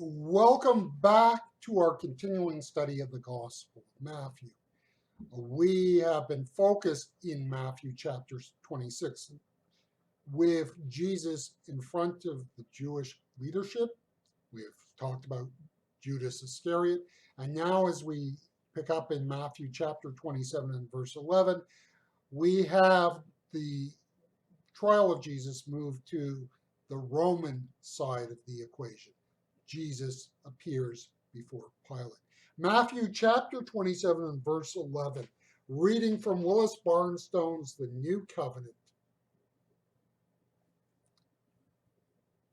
Welcome back to our continuing study of the Gospel of Matthew. We have been focused in Matthew chapters 26 with Jesus in front of the Jewish leadership. We've talked about Judas Iscariot. And now, as we pick up in Matthew chapter 27 and verse 11, we have the trial of Jesus move to the Roman side of the equation. Jesus appears before Pilate. Matthew chapter 27 and verse 11, reading from Willis Barnstone's The New Covenant.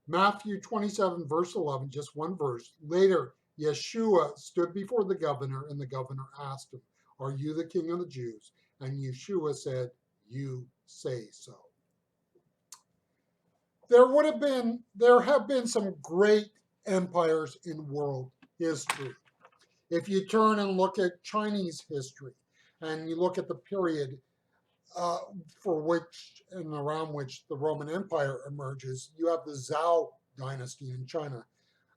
Matthew 27 verse 11, just one verse. Later, Yeshua stood before the governor, and the governor asked him, "Are you the king of the Jews?" And Yeshua said, "You say so." There have been some great empires in world history. If you turn and look at Chinese history, and you look at the period for which and around which the Roman Empire emerges, you have the Zhou dynasty in China,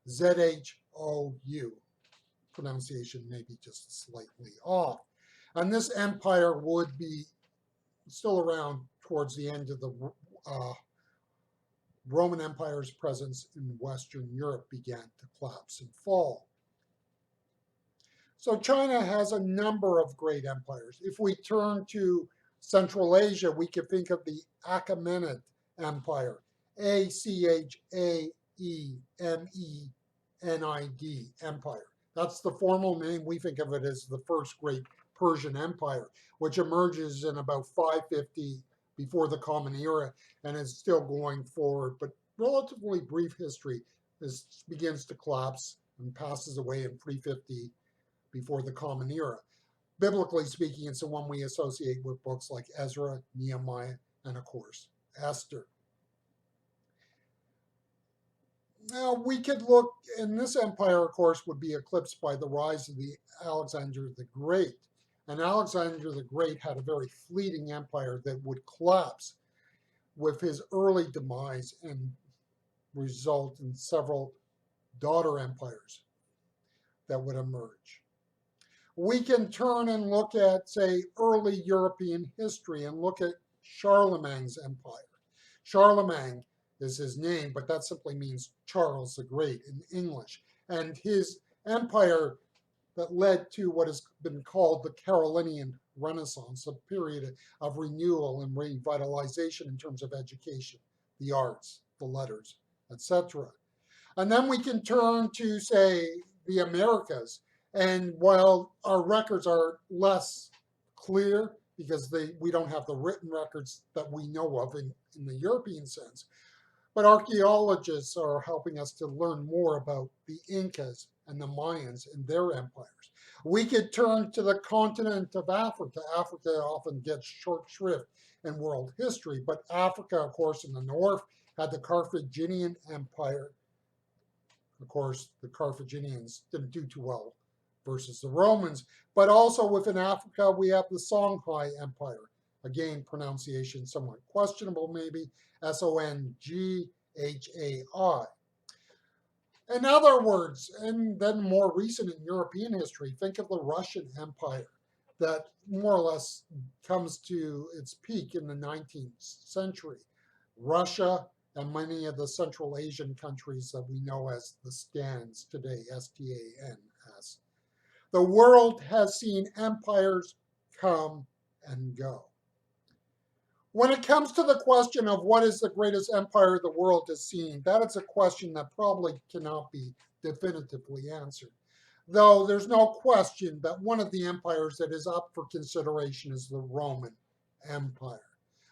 Zhou, pronunciation may be just slightly off. And this empire would be still around towards the end of the Roman Empire's presence in Western Europe began to collapse and fall. So China has a number of great empires. If we turn to Central Asia, we can think of the Achaemenid Empire, Achaemenid Empire. That's the formal name. We think of it as the first great Persian Empire, which emerges in about 550 before the Common Era and is still going forward, but relatively brief history begins to collapse and passes away in 350 before the Common Era. Biblically speaking, it's the one we associate with books like Ezra, Nehemiah, and of course, Esther. Now, we could look, and this empire, of course, would be eclipsed by the rise of the Alexander the Great. And Alexander the Great had a very fleeting empire that would collapse with his early demise and result in several daughter empires that would emerge. We can turn and look at, say, early European history and look at Charlemagne's empire. Charlemagne is his name, but that simply means Charles the Great in English. And his empire that led to what has been called the Carolingian Renaissance, a period of renewal and revitalization in terms of education, the arts, the letters, etc. And then we can turn to, say, the Americas. And while our records are less clear because we don't have the written records that we know of in the European sense, but archaeologists are helping us to learn more about the Incas and the Mayans and their empires. We could turn to the continent of Africa. Africa often gets short shrift in world history, but Africa, of course, in the north had the Carthaginian Empire. Of course, the Carthaginians didn't do too well versus the Romans, but also within Africa, we have the Songhai Empire. Again, pronunciation somewhat questionable, maybe, Songhai. In other words, and then more recent in European history, think of the Russian Empire that more or less comes to its peak in the 19th century. Russia and many of the Central Asian countries that we know as the Stans today, STANS. The world has seen empires come and go. When it comes to the question of what is the greatest empire the world has seen, that is a question that probably cannot be definitively answered. Though there's no question that one of the empires that is up for consideration is the Roman Empire.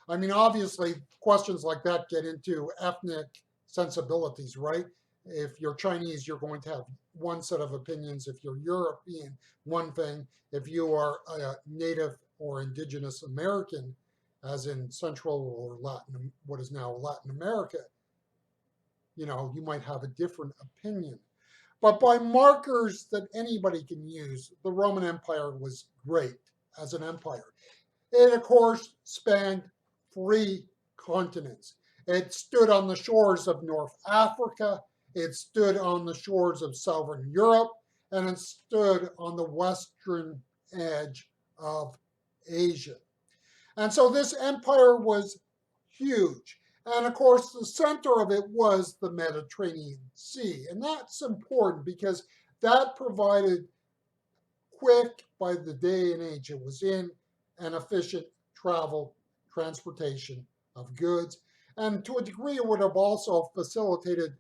I mean, obviously, questions like that get into ethnic sensibilities, right? If you're Chinese, you're going to have one set of opinions. If you're European, one thing. If you are a native or indigenous American, as in Central or Latin, what is now Latin America, you might have a different opinion. But by markers that anybody can use, the Roman Empire was great as an empire. It, of course, spanned 3 continents. It stood on the shores of North Africa It stood on the shores of southern Europe, and it stood on the western edge of Asia. And so this empire was huge. And of course, the center of it was the Mediterranean Sea. And that's important because that provided quick, by the day and age it was in, and efficient transportation of goods. And to a degree, it would have also facilitated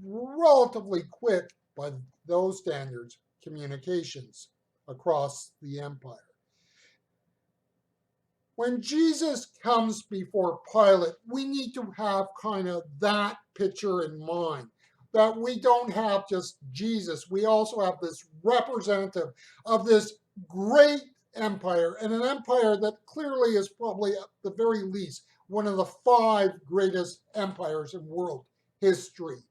relatively quick, by those standards, communications across the empire. When Jesus comes before Pilate, we need to have kind of that picture in mind. That we don't have just Jesus, we also have this representative of this great empire, and an empire that clearly is probably, at the very least, one of the 5 greatest empires in world history.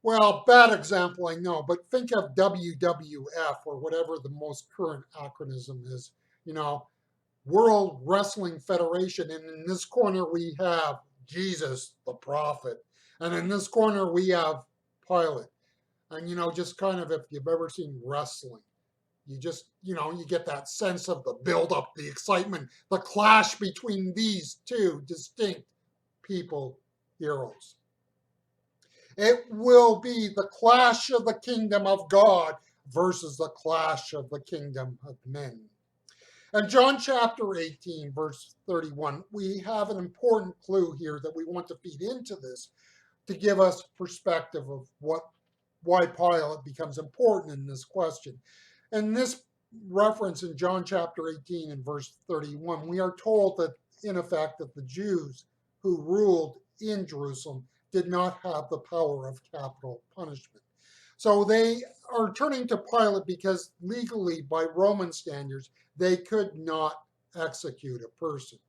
Well, bad example, I know, but think of WWF, or whatever the most current acronym is, World Wrestling Federation. And in this corner, we have Jesus, the prophet. And in this corner, we have Pilate. And, just kind of, if you've ever seen wrestling, you just, you get that sense of the buildup, the excitement, the clash between these 2 distinct people, heroes. It will be the clash of the kingdom of God versus the clash of the kingdom of men. In John chapter 18, verse 31, we have an important clue here that we want to feed into this to give us perspective of why Pilate becomes important in this question. In this reference in John chapter 18 and verse 31, we are told that, in effect, that the Jews who ruled in Jerusalem did not have the power of capital punishment. So they are turning to Pilate because legally, by Roman standards, they could not execute a person.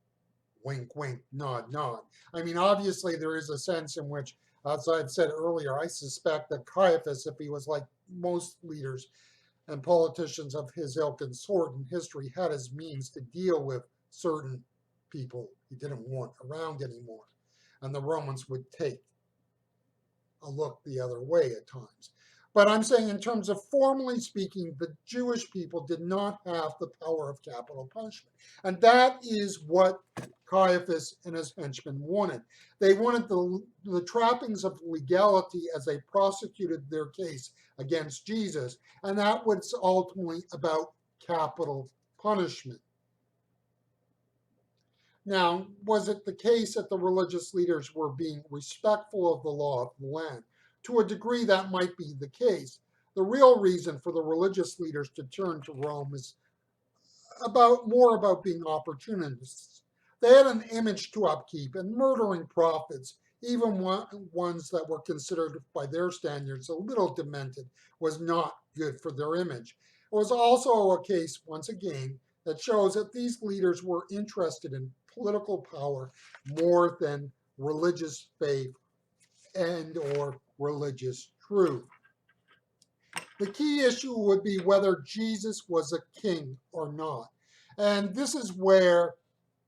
Wink, wink, nod, nod. I mean, obviously, there is a sense in which, as I've said earlier, I suspect that Caiaphas, if he was like most leaders and politicians of his ilk and sort in history, had his means to deal with certain people he didn't want around anymore. And the Romans would take a look the other way at times. But I'm saying, in terms of formally speaking, the Jewish people did not have the power of capital punishment. And that is what Caiaphas and his henchmen wanted. They wanted the trappings of legality as they prosecuted their case against Jesus, and that was ultimately about capital punishment. Now, was it the case that the religious leaders were being respectful of the law of the land? To a degree, that might be the case. The real reason for the religious leaders to turn to Rome is more about being opportunists. They had an image to upkeep, and murdering prophets, even ones that were considered by their standards a little demented, was not good for their image. It was also a case, once again, that shows that these leaders were interested in political power more than religious faith and or religious truth. The key issue would be whether Jesus was a king or not. And this is where,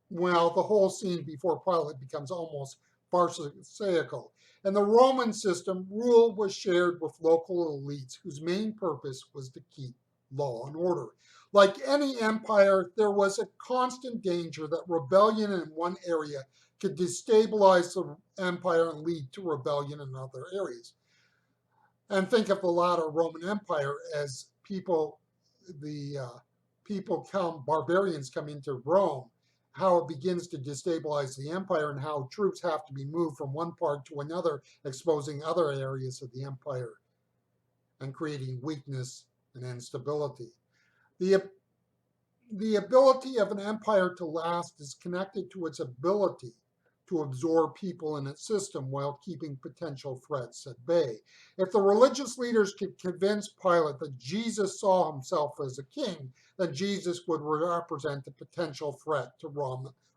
well, the whole scene before Pilate becomes almost pharisaical. In the Roman system, rule was shared with local elites whose main purpose was to keep law and order. Like any empire, there was a constant danger that rebellion in one area could destabilize the empire and lead to rebellion in other areas. And think of the latter Roman Empire as barbarians come into Rome, how it begins to destabilize the empire and how troops have to be moved from one part to another, exposing other areas of the empire and creating weakness and instability. The ability of an empire to last is connected to its ability to absorb people in its system while keeping potential threats at bay. If the religious leaders could convince Pilate that Jesus saw himself as a king, then Jesus would represent a potential threat to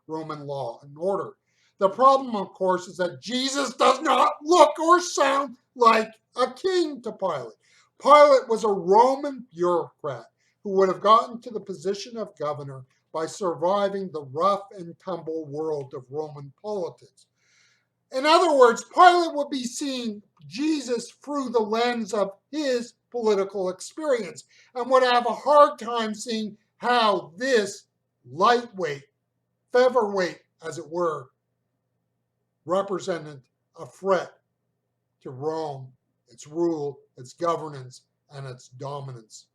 Roman law and order. The problem, of course, is that Jesus does not look or sound like a king to Pilate. Pilate was a Roman bureaucrat who would have gotten to the position of governor by surviving the rough and tumble world of Roman politics. In other words, Pilate would be seeing Jesus through the lens of his political experience and would have a hard time seeing how this lightweight, featherweight, as it were, represented a threat to Rome, its rule, its governance, and its dominance.